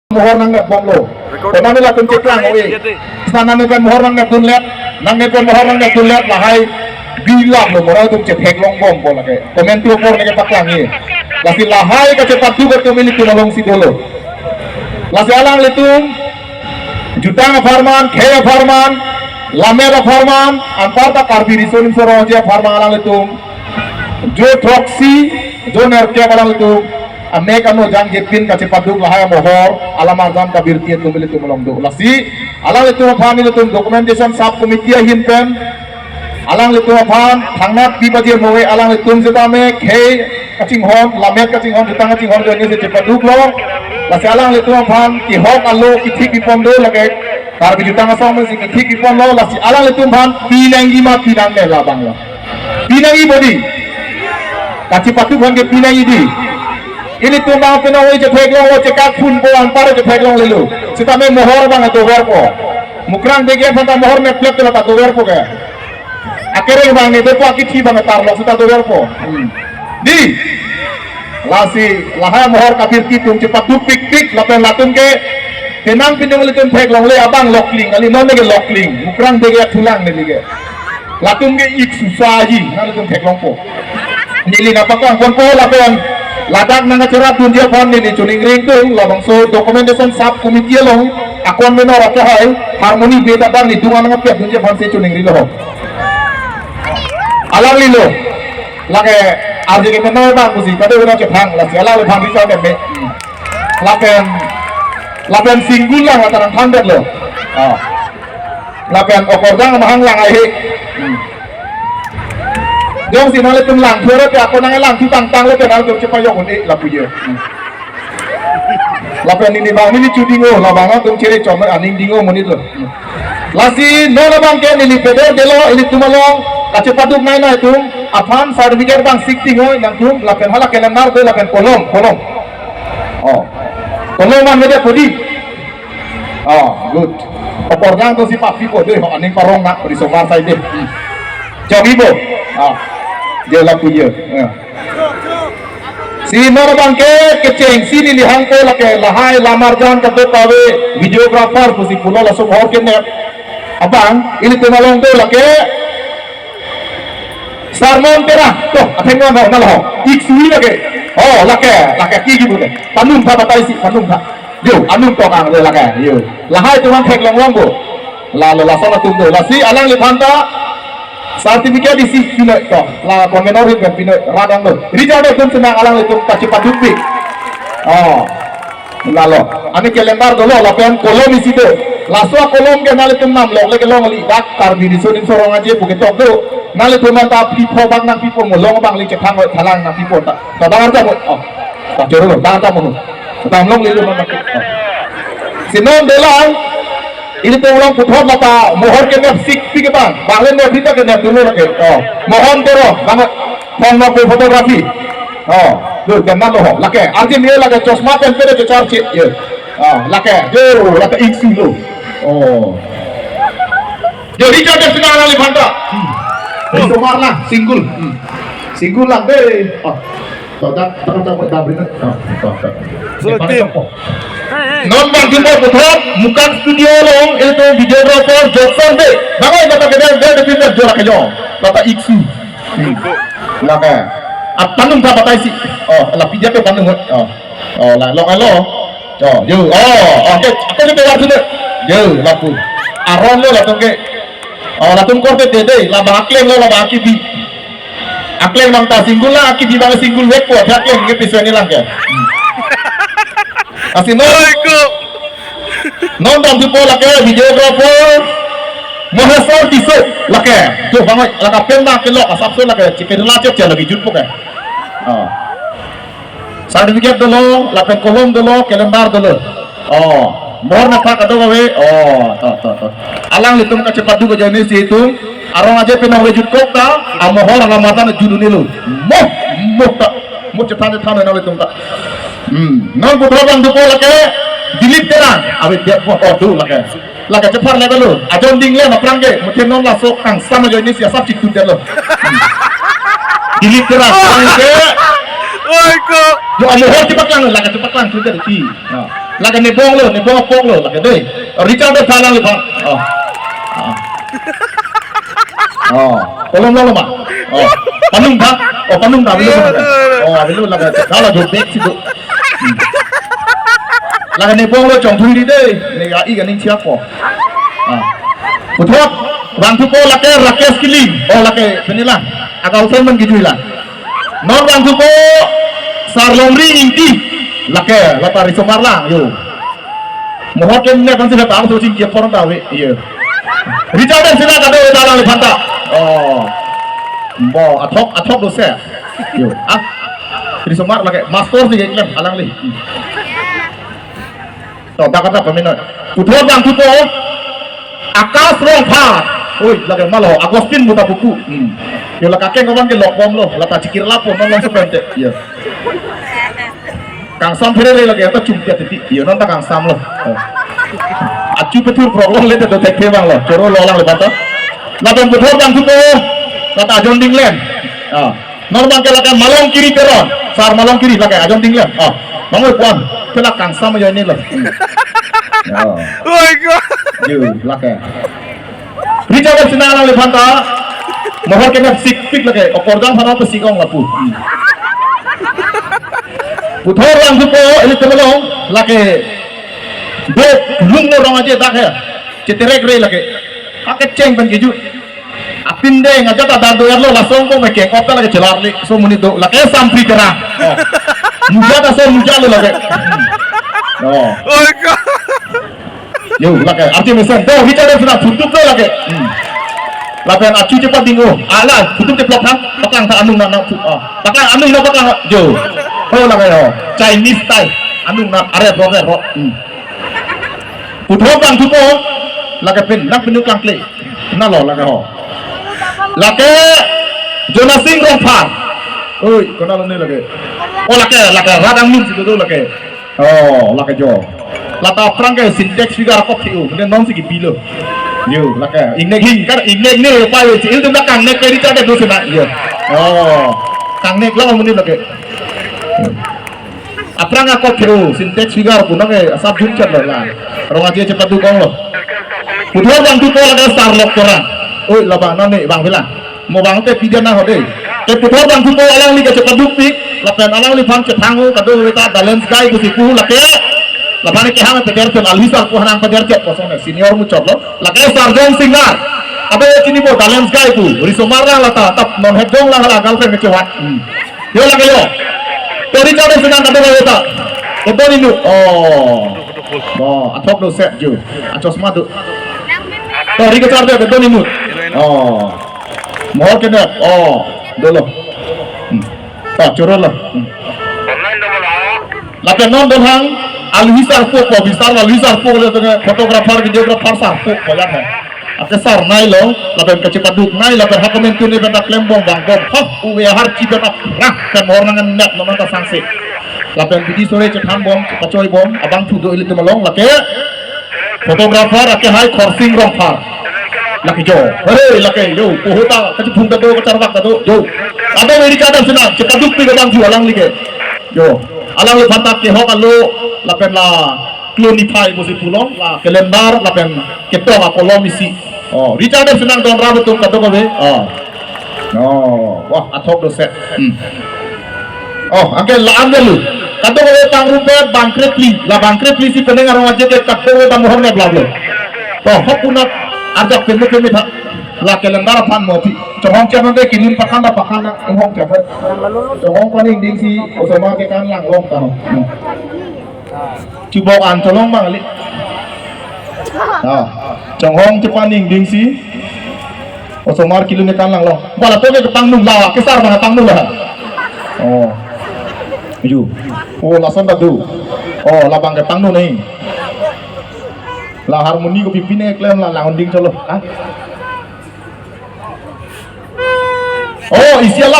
mohor nang net bom lo teman ni lah kun ceklang oi sana ni kan mohor nang net tun let nang net kan mohor nang net tun let lahai bilang lo mohor tu cek long bom bola ke komen tu por ni paklang ni lasi lahai ka cepat tu ka milik tu long si dolo lasi alang letung jutang farman khaya farman lamera farman antar ta karbi risonin soro je farman alang letung jo troksi jo nerke alang letung Ame kanu jang jepin kace paduk lahaya mohor alamar jam kabir tiet tumili tumulong do lasi alang itu aphan itu documentation sub committee hinpen alang itu aphan thangnat pi baje moe alang itu jetame khei kaching hon lamet kaching hon jutang kaching hon jone se paduk lo lasi alang itu aphan ki hok allo ki thik ipon do lage tar bi jutang asam se ki thik ipon lo lasi alang itu aphan pinangi ma pinang ne la bangla pinangi bodi kace paduk hon ke pinangi di ini tumbang penawai je peglong lo cekak pun po ampar je peglong lelu sita me mohor bang atau werpo mukrang dege fanta mohor me plek tela to werpo ke akere bang ni depo akiti bang tar lo sita to werpo di lasi laha mohor kabir kitum cepat tu pik pik lapen latum ke tenang pinang letum peglong le abang lokling ali non dege lokling mukrang dege tulang ni dege latum ke ik susaji na letum peglong po nili napakang pon po lapen ladak nang acara dunia pon ni cuning ring tu labang so documentation sub committee lo akon menor ke hai harmoni beda bang ni dungan nang piat dunia pon se cuning ring lo alang lilo lage arje ke menor bang musi pada una ke phang la sela le phang ri chaw de me lapen singgul lang atarang handet lo lapen okordang mahang lang ai Jom si nale tum lang thura pe ako nang lang tu tang le pe nang tu cepa yok ni la puye la pe ni bang ni chudingo la bang tum chere chom aning dingo monit lo lasi no la bang ke ni pe de lo ini tumalong ka cepa duk nai nai tum aphan certificate bang sikting hoy nang tum la pe hala calendar de la pe kolom kolom man de podi good oporgang to si papi ko de aning parong nak di somar sai de jom ibo dia laku je si nor bangke keceng sini lihang ko lake lahai lamar jan ka pawe videographer pusi pulo la som hor ke ne abang ini tumalong to lake sarmon tera to athengon ho nal ho ik sui lake lake ki gi bude panum tha batai si panum tha yo anum to kang le lake yo lahai tuman thek long long bo la la sa tum do la si alang le phanta sertifikat isi pinoi to la komenor kan pinoi radang lo rijal do tum senang alang itu cepat dupi lalo ani calendar dolo la pen kolom isi do laso kolom ke nale tum nam lo le long li dak tar bi disunin sorong aje buke tok do nale tum ta pipo bang nang pipo mo long bang li cekang thalang nang pipo ta dangar ta mo ta jero dangar ta mo ta long li lo ma sinon delang ini tu ulang puthot lata mohor ke ne sik sik bang banglen ne bita ke ne dulu ke mohon tero bang phone no fotografi do kenna lo lake arje ne lage chosma pen pere char che ye lake jo lake iksu lo jo richard de sina ali bhanta itu marla single lang de tak brin non bang jumbo puthot mukan studio long itu videographer Johnson de bangai bata kedel de pindah jora kayo bata iksu laka atanum ta batai si la pija ke panung la long alo yo oke aku ni bewar sudah yo lapu aron lo la tongke la tum korte de la bakleng lo la baki bi akleng mang ta singgul la aki di bang singgul wek po akleng ke pisani lang ke Asi non dam tu pola ke videographer mahasor tiso lake jo bangai laka pemna ke lo asap so lake chicken la chok lagi jutpo ke certificate dolo la pen kolom dolo calendar dolo mor na pa kado we to alang litum ka cepat du jani si itu arong aja penang we jutko ta amohor ala mata na judu nilu mo cepat thane na litum ta non putra bang dupo lake dilip terang abe dia do lake cepat level lo ajon ding le naprang ke mungkin non la sok kang sama jo ini siasap ciktu dia lo dilip terang ke oi ko jo amohor cepat lang lake cepat lang sudah di lagi nih bong lo, lagi deh. Richard deh salah lu pak. Tolong lo mak. Panung dah, panung dah belum lagi. Kalau jodek sih tu. Lagi nih bong lo cong tuli deh. Nih ai kan nih siapa? Betul. Bantu ko laki rakyat skilling. Laki penilah. Agak usah menggigil lah. Non bantu ko sarlongri inti. Laki lapar isomar lah. Yo. Mohon kemnya kan sudah tahu tu sih orang tahu. Iya. Richard sila kado dalam lipanta. Atok dosa. Yo. Isomar laki master sih iklan alang li. Tak kata peminat. Betul bantu ko. Akas rompa. Oi, lagi malu. Agustin buta buku. Yo lah kakek ngomong ke lokbom lo. Lah tak cikir lapor nong sebentar. Iya. Kang Sam pere lagi atau cumpiat titik. Iya nonton Kang Sam lo. Acu betul prolog le tu tek bang lo. Coro lo lang lepas tu. Lapan betul bang tu kata ajon dinglen. Normal ke lagi malong kiri teron. Sar malong kiri lagi ajon dinglen. Mangoi puan. Kelak Kang Sam aja ini lo. Oh my god. Yo lagi. Richard senang lang lipanta. Mohon kena sikpik lagi. Okordang sana tu sikong lapu. Puthor lang supo ini temelong lagi. Dua lung orang aja tak ya. Ceterek rey lagi. Pakai ceng pengeju. Apin deh ngajak tak dado lo langsung ko mekeng opta lagi celar li. So munit do lagi sampri cerah. Muja tak so muja lo lagi. Oh my god. Yo lagi arti mesin. Tuh Richard sudah tutup lo lagi. Lapian acu cepat tinggu. Alah tutup cepat kan. Pakang tak anung nak. Pakang anung nak pakang. Jo. Oh lagi yo. Chinese style. Anung nak are roger ro. Putra bang tupo. Lagi pen nak penuk langkle. Nah lo lagi ho. Lagi Jonas Singh Rompar. Oi, kena lo ni lagi. Oh lagi radang min situ tu lagi. Oh lagi jo. Lata perang ke syntax juga kok tiu. Kemudian non segi bilo. Yo lagi. Ingnek kan ingnek ni apa yo. Cil tu nak kang nek kiri cade tu sana. Yo. Oh kang nek lah muni lagi. Aprang aku tiu. Syntax juga pun nak asap juncat lah. Orang aja cepat dukung lo. Putra bang tu lagi starlock korang. Oi labang nani bang bilang. Mau bang te pidana hode. Ke putra bang tu alang li ke cepat dukpik. Lapan alang li bang cetangu kado kita balance guy tu sipu laki. Lapan ke hang peder tu alisa ku hanang peder cep kosong senior mu cop lo. Laki sarjong singar. Abe kini bo balance guy tu. Risomar lah lata tap non hedong lah girlfriend kecewa. Yo lagi yo. Tori cade senang kado kita. Kado ini. Atok do set jo. Acos madu. Tori ke cade kado ini. Mohon kena. Dolo. Curol lah. Lapian non dohang. Alwisar fuk ko bisar alwisar fuk le tengah fotografer videografer sah fuk ko yan hai ate sar nai lo lapen kecepat duk nai lapen hakomen tu ni benda klembong bang bom uwe har ci benda rah kan orang net nomor ta sangse lapen bidi sore cetan bom pacoy bom abang tu do ilit melong lake fotografer ake hai crossing rompar laki jo hei laki yo pohota kecipung kado kecarwak kado yo ada Amerika dan senang cepat duk pi bang ju alang like yo alang le batak ke hok alu lapen la klonify musi pulong la kalendar lapen ketong apollo misi Richard senang don rabu tu kado kabe wah atok do set angke la andelu kado kabe tang rumpet bangkrepli la bangkrepli si pendengar orang aja ke kado tang mohonnya blablo hok punat arjak pemut la kalendar pan moti cohong cakap deh kirim pakana cohong cakap cohong paling ding si osama ke kan lang long tahu cubok an colong bang ali cohong cepaning ding si osama kilo ne kan lang long bala to ke pangnung lawa kesar bang pangnung lah ju lasan tadu labang ke pangnung nih la harmoni ko pipine klem la ding colo isialah